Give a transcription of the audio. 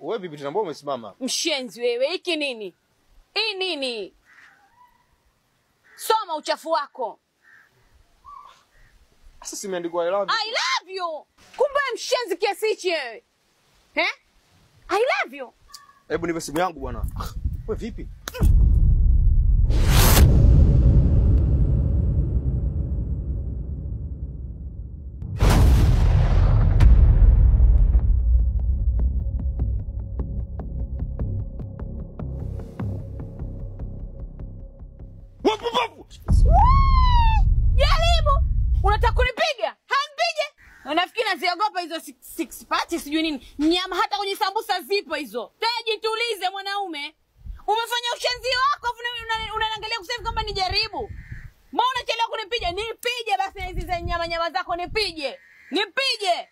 Wewe bibi tena mbona umesimama? Mshenzi wewe, hiki nini? Hii nini? Soma uchafu wako. Sasa simeandikwa I love you. I love you. Kumbe mshenzi kiasi hichi wewe. I love you. Hebu nipe simu yangu bwana. Wewe vipi? Jaribu. Unataka kunipiga? Hampige. Unafikiri naziogopa hizo six pack sijui nini? Nyama hata kwenye sambusa zipo hizo. Jitulize mwanaume. Umefanya ushenzi wako afu unaangalia kusema kwamba nijaribu. Mbona unachelewa kunipiga? Nipige basi na hizi nyama zako nipige. Nipige.